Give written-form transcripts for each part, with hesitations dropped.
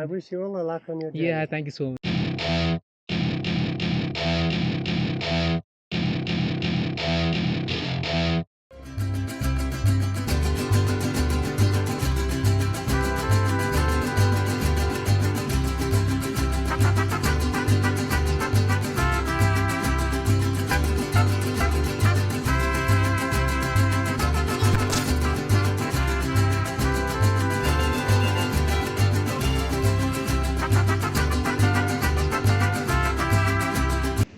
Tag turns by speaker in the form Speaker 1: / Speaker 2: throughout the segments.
Speaker 1: I wish you all the luck on your journey.
Speaker 2: Yeah, thank you so much.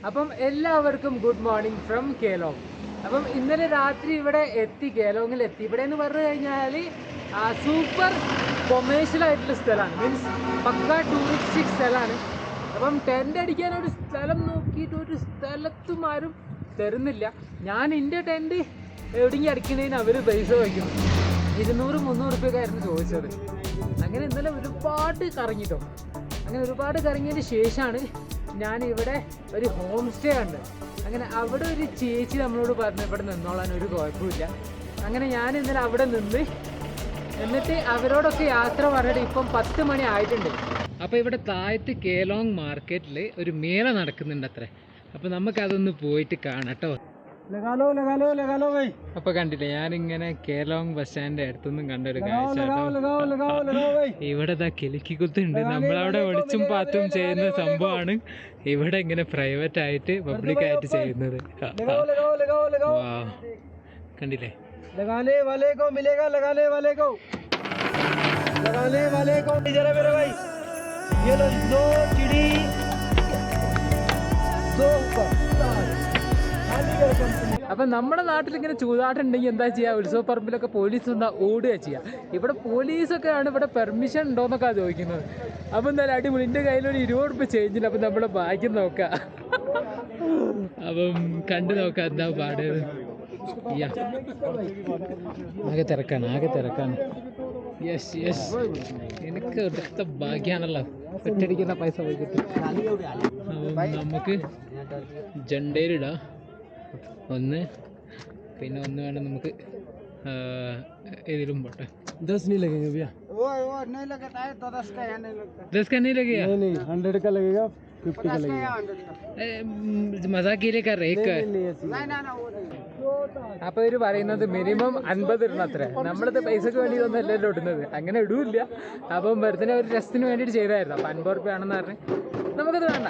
Speaker 2: അപ്പം എല്ലാവർക്കും good morning from കേലോങ്. അപ്പം ഇന്നലെ രാത്രി ഇവിടെ എത്തി, കേലോങ്ങിൽ എത്തി. ഇവിടെ എന്ന് പറഞ്ഞു കഴിഞ്ഞാൽ സൂപ്പർ കൊമേഴ്ഷ്യൽ ആയിട്ടുള്ള സ്ഥലമാണ്, മീൻസ് പക്ക ടൂറിസ്റ്റിക് സ്ഥലമാണ്. അപ്പം ടെൻ്റ് അടിക്കാൻ ഒരു സ്ഥലം നോക്കിയിട്ട് ഒരു സ്ഥലത്തും ആരും തരുന്നില്ല. ഞാൻ എൻ്റെ ടെൻറ്റ് എവിടെയെങ്കിലും അടിക്കുന്നതിന് അവർ പൈസ വയ്ക്കും. 200-300 രൂപയ്ക്കായിരുന്നു ചോദിച്ചത്. അങ്ങനെ ഇന്നലെ ഒരുപാട് കറങ്ങിട്ടോ. അങ്ങനെ ഒരുപാട് കറങ്ങിയതിന് ശേഷമാണ് ഞാൻ ഇവിടെ ഒരു ഹോം സ്റ്റേ ഉണ്ട്. അങ്ങനെ അവിടെ ഒരു ചേച്ചി നമ്മളോട് പറഞ്ഞു ഇവിടെ നിന്നോളാൻ ഒരു കുഴപ്പമില്ല. അങ്ങനെ ഞാൻ ഇന്നലെ അവിടെ നിന്ന് എന്നിട്ട് അവരോടൊക്കെ യാത്ര പറഞ്ഞിട്ട് ഇപ്പം 10 മണി ആയിട്ടുണ്ട്. അപ്പോൾ ഇവിടെ താഴത്ത് കേലോങ് മാർക്കറ്റിൽ ഒരു മേള നടക്കുന്നുണ്ട് അത്രേ. അപ്പോൾ നമുക്കതൊന്ന് പോയിട്ട് കാണാം കേട്ടോ. അപ്പൊ കണ്ടില്ലേ, ഞാനിങ്ങനെ കേലോങ് ബസ് സ്റ്റാൻഡിന്റെ അടുത്തൊന്നും കണ്ടൊരു കാഴ്ച. ഇവിടെ കിലുക്കി കുത്തുണ്ട്. നമ്മളവിടെ ഒളിച്ചും പാത്തും ചെയ്യുന്ന സംഭവമാണ് ഇവിടെ ഇങ്ങനെ പ്രൈവറ്റ് ആയിട്ട് പബ്ലിക് ആയിട്ട് ചെയ്യുന്നത്. കണ്ടില്ലേ, അപ്പൊ നമ്മുടെ നാട്ടിൽ ഇങ്ങനെ ചൂതാട്ടുണ്ടെങ്കിൽ എന്താ ചെയ്യുക, ഉത്സവപ്പറമ്പിലൊക്കെ പോലീസ് ഉണ്ടാ ഓടുക ചെയ്യുക. ഇവിടെ പോലീസൊക്കെ ആണ് ഇവിടെ പെർമിഷൻ ഉണ്ടോന്നൊക്കെ ചോദിക്കുന്നത്. അപ്പൊ എന്തായാലും അടിപൊളി. എൻ്റെ കയ്യിലൊരു 20 രൂപ ചേഞ്ചില്ല. അപ്പം നമ്മളെ ഭാഗ്യം നോക്കാം. അപ്പം കണ്ടു നോക്കാം എന്താ പാട്. ആകെ തിരക്കാണ്. യെസ് എനിക്ക് ഒടുത്ത ഭാഗ്യാണല്ലോ, ഒറ്റടിക്കുന്ന പൈസ പോയി കിട്ടും. അപ്പം നമുക്ക് ജണ്ടയിലിടാം ഒന്ന്, പിന്നെ ഒന്ന് വേണം നമുക്ക് ഇതിലും പോട്ടെ.
Speaker 1: 10 नहीं लगेंगे भैया?
Speaker 3: वो नहीं लगता है तो 10 का यहाँ नहीं लगता।
Speaker 2: 10 का नहीं लगेगा?
Speaker 1: नहीं 100 का लगेगा, 50 का लगेगा।
Speaker 2: മസാല कर रहे एक അപ്പൊ ഇവര് പറയുന്നത് മിനിമം 50 ഇടണം അത്രേ. നമ്മളത് പൈസക്ക് വേണ്ടി ഇതൊന്നും അല്ലല്ലോ ഇടുന്നത്, അങ്ങനെ ഇടൂല്ല. അപ്പം വെറുതെ ഒരു രസത്തിന് വേണ്ടിയിട്ട് ചെയ്തായിരുന്നു. അപ്പൊ 50 രൂപ ആണെന്ന് പറഞ്ഞ് നമുക്കത് വേണ്ട.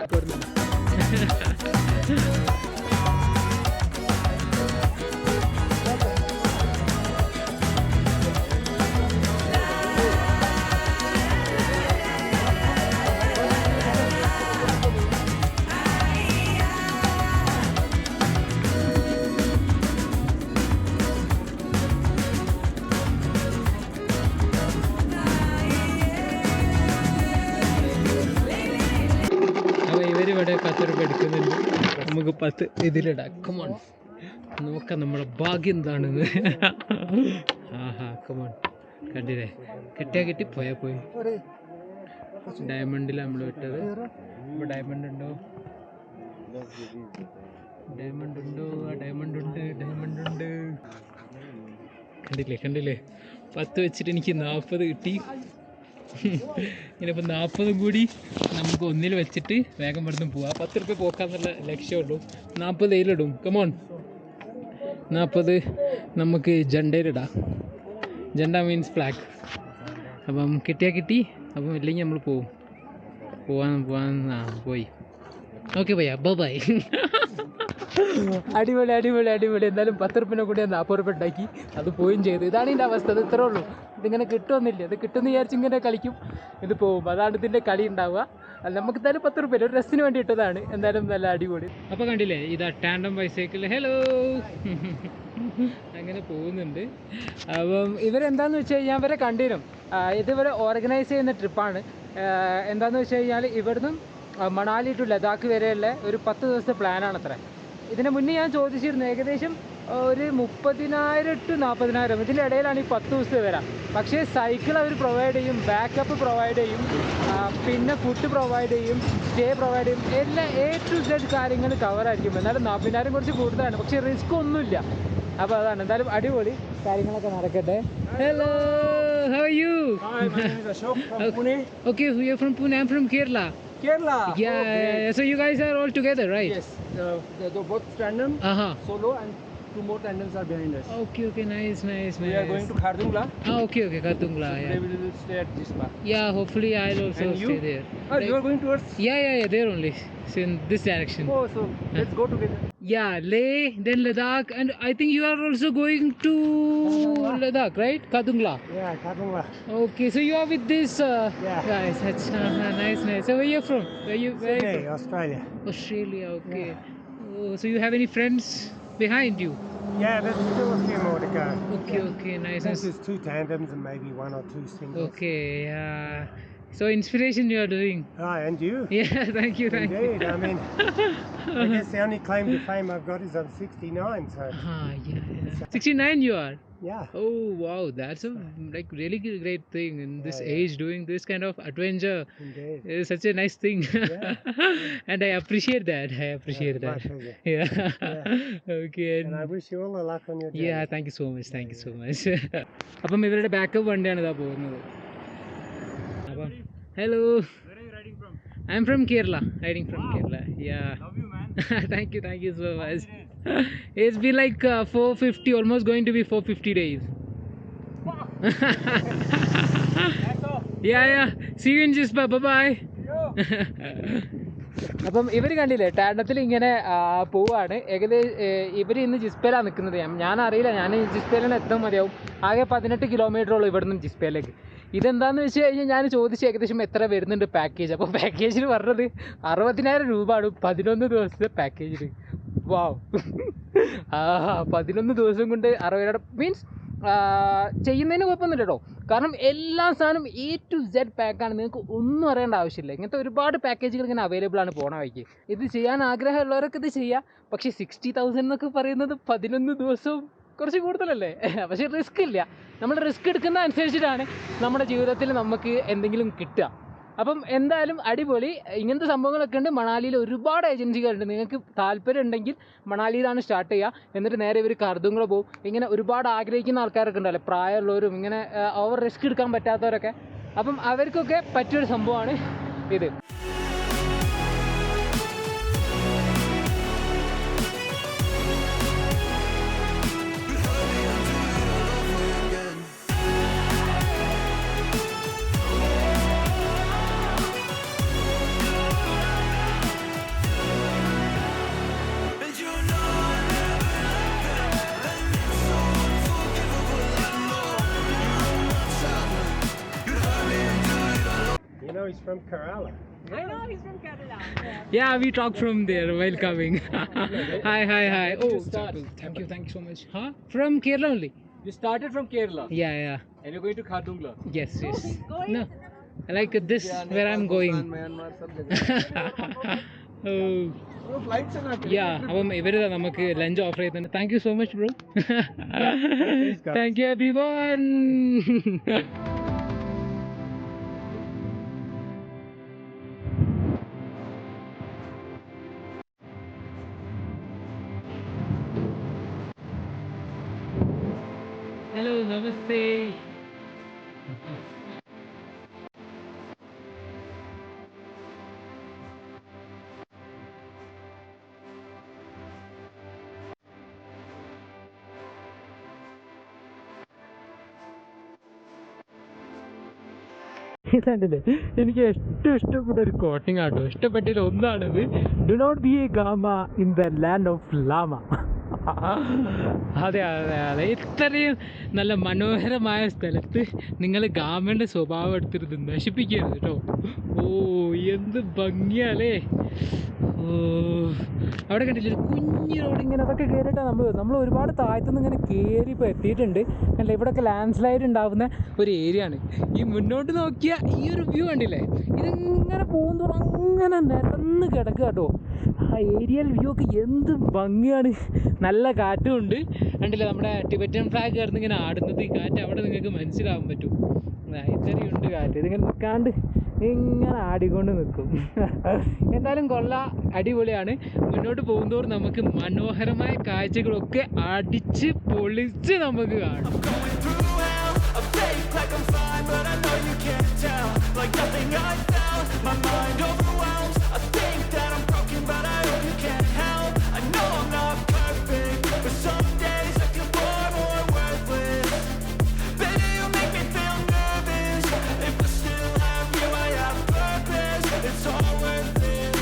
Speaker 2: ഇവിടെ 10 രൂപ എടുക്കുന്നുണ്ട്. നമുക്ക് 10 ഇതിലിടാം. കമോൺ, നോക്കാം നമ്മളെ ഭാഗ്യം എന്താണെന്ന്. കമോൺ, കണ്ടില്ലേ, കിട്ടി പോയാൽ പോയി. ഡയമണ്ടിൽ നമ്മൾ വിട്ടത്. ഇപ്പോൾ ഡയമണ്ട് ഉണ്ടോ? ഡയമണ്ട് ഉണ്ട്. കണ്ടില്ലേ 10 വെച്ചിട്ട് എനിക്ക് 40 കിട്ടി. ഇനിയിപ്പോൾ 40 കൂടി നമുക്ക് ഒന്നിൽ വെച്ചിട്ട് വേഗം ഇവിടുന്ന് പോവാം. 10 രൂപ പോക്കാന്നുള്ള ലക്ഷ്യമുള്ളൂ. 40 ഇതിലിടും. കമോൺ, 40 നമുക്ക് ജണ്ടയിലിടാം. ജണ്ട മീൻസ് ഫ്ലാഗ്. അപ്പം കിട്ടി. അപ്പം ഇല്ലെങ്കിൽ നമ്മൾ പോവാൻ പോയി. ഓക്കെ ഭയ്യ, ബൈ. അടിപൊളി. എന്തായാലും 10 രൂപ കൂടി 40 രൂപ ഉണ്ടാക്കി, അത് പോയും ചെയ്തു. ഇതാണ് ഇതിൻ്റെ അവസ്ഥ. അത് ഇത്രേ ഉള്ളൂ. ഇതിങ്ങനെ കിട്ടുമെന്നില്ല. ഇത് കിട്ടുമെന്ന് വിചാരിച്ച് ഇങ്ങനെ കളിക്കും, ഇത് പോകും. അതാണ് ഇതിൻ്റെ കളി ഉണ്ടാവുക. അല്ല, നമുക്ക് എന്തായാലും 10 രൂപ ഒരു ഡ്രസ്സിന് വേണ്ടി ഇട്ടതാണ്. എന്തായാലും നല്ല അടിപൊളി. അപ്പോൾ കണ്ടില്ലേ, ഇതാ ടാൻഡം ബൈസൈക്കിൾ. ഹലോ, അങ്ങനെ പോകുന്നുണ്ട്. അപ്പം ഇവരെന്താണെന്ന് വെച്ച് കഴിഞ്ഞാൽ ഇവരെ കണ്ടിരും, ഇതിവരെ ഓർഗനൈസ് ചെയ്യുന്ന ട്രിപ്പാണ്. എന്താണെന്ന് വെച്ച് കഴിഞ്ഞാൽ ഇവിടുന്ന് മണാലി ടു ലഡാക്ക് വരെയുള്ള ഒരു 10 ദിവസത്തെ പ്ലാനാണ് അത്ര. ഇതിന് മുന്നേ ഞാൻ ചോദിച്ചിരുന്നു, ഏകദേശം ഒരു 30,000 to 40,000. ഇതിൻ്റെ ഇടയിലാണ് ഈ 10 ദിവസത്തെ വരാം. പക്ഷേ സൈക്കിൾ അവർ പ്രൊവൈഡ് ചെയ്യും, ബാക്കപ്പ് പ്രൊവൈഡ് ചെയ്യും, പിന്നെ ഫുഡ് പ്രൊവൈഡ് ചെയ്യും, സ്റ്റേ പ്രൊവൈഡ് ചെയ്യും. എല്ലാ A to Z കാര്യങ്ങൾ കവറായിരിക്കും. എന്നാലും 40,000 കുറച്ച് കൂടുതലാണ്, പക്ഷേ റിസ്ക് ഒന്നുമില്ല. അപ്പോൾ അതാണ്. എന്തായാലും അടിപൊളി കാര്യങ്ങളൊക്കെ നടക്കട്ടെ. Hello how are you?
Speaker 1: Hi, my name is Ashok from Pune.
Speaker 2: Okay, we are from Pune. I'm from Kerala.
Speaker 1: Kerala.
Speaker 2: Yeah, so you guys are all together, right?
Speaker 1: Yes, they're both tandem,
Speaker 2: Uh-huh.
Speaker 1: solo, and 2 more tandems are behind us.
Speaker 2: Okay, nice.
Speaker 1: We are going to Khardungla.
Speaker 2: Okay, Katungla,
Speaker 1: So today we will stay at Jispa.
Speaker 2: Yeah, hopefully I'll also
Speaker 1: And you?
Speaker 2: stay there.
Speaker 1: Oh, you are going towards?
Speaker 2: Yeah, there only. So in this direction.
Speaker 1: Oh, so let's go together.
Speaker 2: Yeah, Leh, then Ladakh, and I think you are also going to Ladakh, right? Kadungla.
Speaker 1: Yeah, Khardungla.
Speaker 2: Okay, so you are with this
Speaker 1: Yeah.
Speaker 2: guys. That's nice. So where you from? Where you
Speaker 1: Sydney,
Speaker 2: from?
Speaker 1: Australia.
Speaker 2: Australia. Okay. Oh, so you have any friends behind you?
Speaker 1: Yeah, there's still a few more to go.
Speaker 2: Okay, nice.
Speaker 1: I think there's 2 tandems and maybe 1 or 2 singles.
Speaker 2: Okay, so inspiration you are doing.
Speaker 1: Ah, and you?
Speaker 2: Yeah, thank you.
Speaker 1: Indeed. I mean, I guess the only claim to fame I've got is I'm 69. So
Speaker 2: Yeah. 69 you are.
Speaker 1: yeah.
Speaker 2: Oh wow, that's a like really great thing in this
Speaker 1: Yeah.
Speaker 2: age. Doing this kind of adventure
Speaker 1: Indeed.
Speaker 2: is such a nice thing. And I appreciate that.
Speaker 1: My pleasure.
Speaker 2: Yeah. Okay.
Speaker 1: And I wish you all the luck on your journey.
Speaker 2: Yeah, thank you so much. അപ്പം ഇവരുടെ backup വണ്ടിയാണ് ഇതാ പോകുന്നത്. അപ്പം hello, I am from Kerala, riding from Kerala. Yeah.
Speaker 1: Love you, man.
Speaker 2: Thank you so much. It's been like 450, almost going to be 450 days. Yeah. See you in Jispa. Bye. അപ്പം ഇവർ കണ്ടില്ലേ ടാൻഡത്തിൽ ഇങ്ങനെ പോവാണ്. ഏകദേശം ഇവർ ഇന്ന് ജിസ്പയിലാണ് നിൽക്കുന്നത്. ഞാനറിയില്ല, ഞാൻ ജിസ്പയിലാണ് എത്താൻ മതിയാവും. ആകെ 18 കിലോമീറ്ററുള്ളൂ ഇവിടെ നിന്ന് ജിസ്പയിലേക്ക്. ഇതെന്താണെന്ന് വെച്ച് കഴിഞ്ഞാൽ ഞാൻ ചോദിച്ചു ഏകദേശം എത്ര വരുന്നുണ്ട് പാക്കേജ്. അപ്പോൾ പാക്കേജിന് പറഞ്ഞത് 60,000 രൂപയാണ് 11 ദിവസത്തെ പാക്കേജിന്. വാവ്. 11 ദിവസം കൊണ്ട് 60,000 മീൻസ് ചെയ്യുന്നതിന് കുഴപ്പമൊന്നുമില്ല കേട്ടോ. കാരണം എല്ലാ സാധനം A to Z പാക്കാണ്. നിങ്ങൾക്ക് ഒന്നും അറിയേണ്ട ആവശ്യമില്ല. ഇങ്ങനത്തെ ഒരുപാട് പാക്കേജുകൾ ഇങ്ങനെ അവൈലബിൾ ആണ് പോണ വഴിക്ക്. ഇത് ചെയ്യാൻ ആഗ്രഹമുള്ളവരൊക്കെ ഇത് ചെയ്യാം. പക്ഷേ 60,000 എന്നൊക്കെ പറയുന്നത് 11 ദിവസവും കുറച്ച് കൂടുതലല്ലേ. പക്ഷേ റിസ്ക് ഇല്ല. നമ്മൾ റിസ്ക് എടുക്കുന്ന അനുസരിച്ചിട്ടാണ് നമ്മുടെ ജീവിതത്തിൽ നമുക്ക് എന്തെങ്കിലും കിട്ടുക. അപ്പം എന്തായാലും അടിപൊളി. ഇങ്ങനത്തെ സംഭവങ്ങളൊക്കെ ഉണ്ട്. മണാലിയിൽ ഒരുപാട് ഏജൻസികളുണ്ട്. നിങ്ങൾക്ക് താല്പര്യം ഉണ്ടെങ്കിൽ മണാലിയിലാണ് സ്റ്റാർട്ട് ചെയ്യുക. എന്നിട്ട് നേരെ ഇവർ കർദുങ്ല പോകും. ഇങ്ങനെ ഒരുപാട് ആഗ്രഹിക്കുന്ന ആൾക്കാരൊക്കെ ഉണ്ടല്ലോ, പ്രായമുള്ളവരും ഇങ്ങനെ ഓവർ റിസ്ക് എടുക്കാൻ പറ്റാത്തവരൊക്കെ. അപ്പം അവർക്കൊക്കെ പറ്റിയൊരു സംഭവമാണ് ഇത്.
Speaker 1: You know he's from Kerala.
Speaker 4: I know he's from Kerala.
Speaker 2: Yeah, we talked from there while coming. Hi. Oh, thank you so much. Huh? From Kerala only.
Speaker 1: You started from Kerala
Speaker 2: Yeah.
Speaker 1: and you're going to Khardungla.
Speaker 2: Yes.
Speaker 4: Going
Speaker 2: No, like this where I'm going.
Speaker 1: Myanmar, sab
Speaker 2: Oh.
Speaker 1: flights are not.
Speaker 2: Yeah, അപ്പം ഇവര് നമുക്ക് lunch offer ചെയ്തിട്ടുണ്ട്. Thank you so much bro. Thank you everyone. Hello, നമസ്തേ. ഇതല്ലേ എനിക്ക് ഏറ്റവും ഇഷ്ടപ്പെട്ട ഒരു കോട്ടിങ് ആട്ടോ. ഇഷ്ടപ്പെട്ടതിൽ ഒന്നാണിത്. Do not be a gamma in the land of llama. അതെ. ഇത്രയും നല്ല മനോഹരമായ സ്ഥലത്ത് നിങ്ങൾ ഗാമയുടെ സ്വഭാവം എടുത്തിട്ട് നശിപ്പിക്കരുത് കേട്ടോ. ഓ, എന്ത് ഭംഗിയാലേ. ഓ, അവിടെ കണ്ടില്ലേ ഒരു കുഞ്ഞു റോഡ് ഇങ്ങനെ അതൊക്കെ കയറിയിട്ടാണ് നമ്മൾ ഒരുപാട് താഴത്തുനിന്ന് ഇങ്ങനെ കയറി ഇപ്പോൾ എത്തിയിട്ടുണ്ട്. അല്ല, ഇവിടെയൊക്കെ ലാൻഡ് സ്ലൈഡ് ഉണ്ടാകുന്ന ഒരു ഏരിയ ആണ്. ഈ മുന്നോട്ട് നോക്കിയാൽ ഈ ഒരു വ്യൂ കണ്ടില്ലേ, ഇതിങ്ങനെ പോകുന്നതോറും അങ്ങനെ നിരന്ന് കിടക്കുക കേട്ടോ. ആ ഏരിയൽ വ്യൂ ഒക്കെ എന്ത് ഭംഗിയാണ്. നല്ല കാറ്റും ഉണ്ട്. കണ്ടില്ലേ നമ്മുടെ ടിബറ്റൻ ഫ്ലാഗ് കിടന്ന് ഇങ്ങനെ ആടുന്നത്. ഈ കാറ്റ് അവിടെ നിങ്ങൾക്ക് മനസ്സിലാവാൻ പറ്റും. ഇത്രയുണ്ട് കാറ്റ്. ഇതിങ്ങനെ നിൽക്കാണ്ട് ഇങ്ങനെ ആടിക്കൊണ്ട് നിൽക്കും. എന്തായാലും കൊള്ളാം, അടിപൊളിയാണ്. മുന്നോട്ട് പോകുന്നതോറും നമുക്ക് മനോഹരമായ കാഴ്ചകളൊക്കെ അടിച്ച് പൊളിച്ച് നമുക്ക് കാണാം.
Speaker 5: you can't tell. Like nothing I found, my mind overwhelms. I think that I'm broken, but I hope you can't help. I know I'm not perfect, but some days I feel far more worthless. Baby, you make me feel nervous. If I still have you, I have purpose. It's all worth it.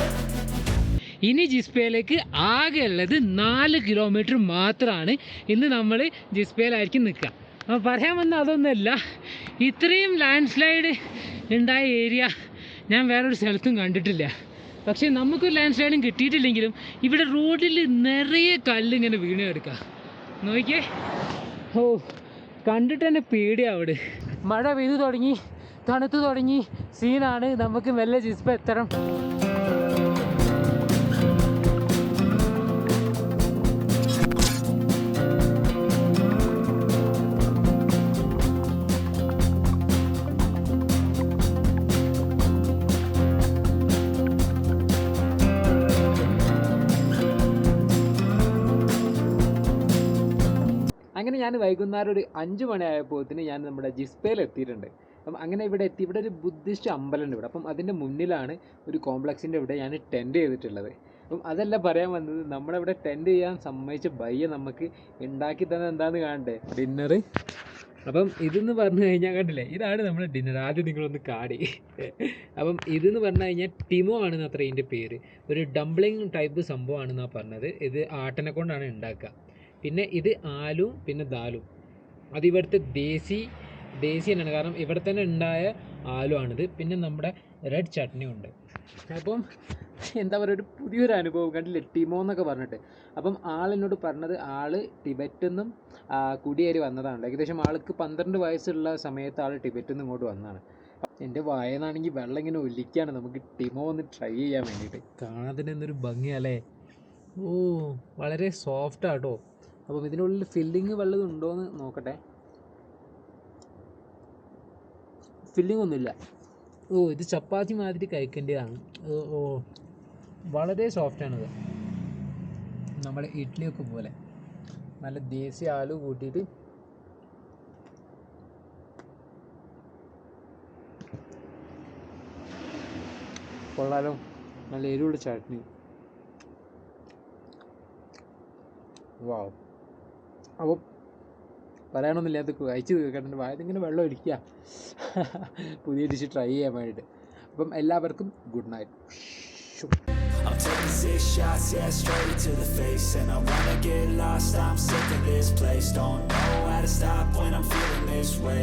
Speaker 2: ഇനി ജിസ്പേയിലേക്ക് ആകെ ഉള്ളത് 4 kilometre മാത്രമാണ്. ഇന്ന് നമ്മൾ ജിസ്പേയിലായിരിക്കും നിൽക്കുക. അപ്പോൾ പറയാൻ വന്ന അതൊന്നുമല്ല, ഇത്രയും ലാൻഡ് സ്ലൈഡ് ഉണ്ടായ ഏരിയ ഞാൻ വേറൊരു സ്ഥലത്തും കണ്ടിട്ടില്ല. പക്ഷേ നമുക്കൊരു ലാൻഡ് സ്ലൈഡും കിട്ടിയിട്ടില്ലെങ്കിലും ഇവിടെ റോഡിൽ നിറയെ കല്ലിങ്ങനെ വീണ് കിടക്കുക. നോക്കിയേ, ഓ കണ്ടിട്ട് തന്നെ പേടിയാവിടെ. മഴ പെയ്തു തുടങ്ങി, തണുത്തു തുടങ്ങി, സീനാണ്. നമുക്ക് മെല്ലെ ജിസ്പേ എത്തണം. അങ്ങനെ ഞാൻ വൈകുന്നേരം ഒരു 5 മണിയായപ്പോഴത്തിന് ഞാൻ നമ്മുടെ ജിസ്പേയിൽ എത്തിയിട്ടുണ്ട്. അപ്പം അങ്ങനെ ഇവിടെ എത്തി. ഇവിടെ ഒരു ബുദ്ധിസ്റ്റ് അമ്പലമുണ്ട് ഇവിടെ. അപ്പം അതിൻ്റെ മുന്നിലാണ് ഒരു കോംപ്ലക്സിൻ്റെ ഇവിടെ ഞാൻ ടെൻറ്റ് ചെയ്തിട്ടുള്ളത്. അപ്പം അതല്ല പറയാൻ വന്നത്, നമ്മളിവിടെ ടെൻറ്റ് ചെയ്യാൻ സമ്മതിച്ച ബയ്യ നമുക്ക് ഉണ്ടാക്കി തന്നെ എന്താണെന്ന് കാണണ്ടേ, ഡിന്നർ. അപ്പം ഇതെന്ന് പറഞ്ഞു കഴിഞ്ഞാൽ കണ്ടില്ലേ, ഇതാണ് നമ്മുടെ ഡിന്നർ. ആദ്യം നിങ്ങളൊന്ന് കാടി. അപ്പം ഇതെന്ന് പറഞ്ഞു കഴിഞ്ഞാൽ ടിമോ ആണെന്ന് അത്ര ഇതിൻ്റെ പേര്. ഒരു ഡംപ്ലിങ് ടൈപ്പ് സംഭവമാണെന്നാണ് പറഞ്ഞത്. ഇത് ആട്ടനെ കൊണ്ടാണ് ഉണ്ടാക്കുക. പിന്നെ ഇത് ആലും പിന്നെ ദാലും. അത് ഇവിടുത്തെ ദേശി തന്നെയാണ്, കാരണം ഇവിടെ തന്നെ ഉണ്ടായ ആലു ആണിത്. പിന്നെ നമ്മുടെ റെഡ് ചട്നി ഉണ്ട്. അപ്പം എന്താ പറയുക, ഒരു പുതിയൊരു അനുഭവം കണ്ടില്ലേ, ടിമോ എന്നൊക്കെ പറഞ്ഞിട്ട്. അപ്പം ആളെന്നോട് പറഞ്ഞത് ആൾ ടിബറ്റിൽ നിന്നും കുടിയേറി വന്നതാണ്. ഏകദേശം ആൾക്ക് 12 വയസ്സുള്ള സമയത്ത് ആൾ ടിബറ്റിൽ നിന്ന് ഇങ്ങോട്ട് വന്നതാണ്. എൻ്റെ വായനാണെങ്കിൽ വെള്ളം ഇങ്ങനെ ഒലിക്കുകയാണ്. നമുക്ക് ടിമോ ഒന്ന് ട്രൈ ചെയ്യാൻ വേണ്ടിയിട്ട്. കാണാൻ തന്നെ എന്തൊരു ഭംഗിയല്ലേ. ഓ വളരെ സോഫ്റ്റാട്ടോ. അപ്പം ഇതിനുള്ളിൽ ഫില്ലിങ് വല്ലതും ഉണ്ടോയെന്ന് നോക്കട്ടെ. ഫില്ലിംഗ് ഒന്നുമില്ല. ഓ ഇത് ചപ്പാത്തി മാതിരി കഴിക്കേണ്ടതാണ്. ഓ വളരെ സോഫ്റ്റാണിത്. നമ്മുടെ ഇഡ്ഡലിയൊക്കെ പോലെ നല്ല ദേശീയ ആലു കൂട്ടിയിട്ട് കൊള്ളാലോ. നല്ല എരിവുള്ള ചട്നി. വാവ്. അപ്പോൾ പറയാനൊന്നുമില്ല, അത് കഴിച്ച് തീർക്കട്ടെ. വായതിങ്ങനെ വെള്ളം ഒഴിക്കുക പുതിയ ഡിഷ് ട്രൈ ചെയ്യാൻ വേണ്ടിയിട്ട്. അപ്പം എല്ലാവർക്കും good night.
Speaker 5: I'm taking 6 shots, yeah, straight to the face. And I wanna get lost, I'm sick of this place. Don't know how to stop when I'm feeling this way.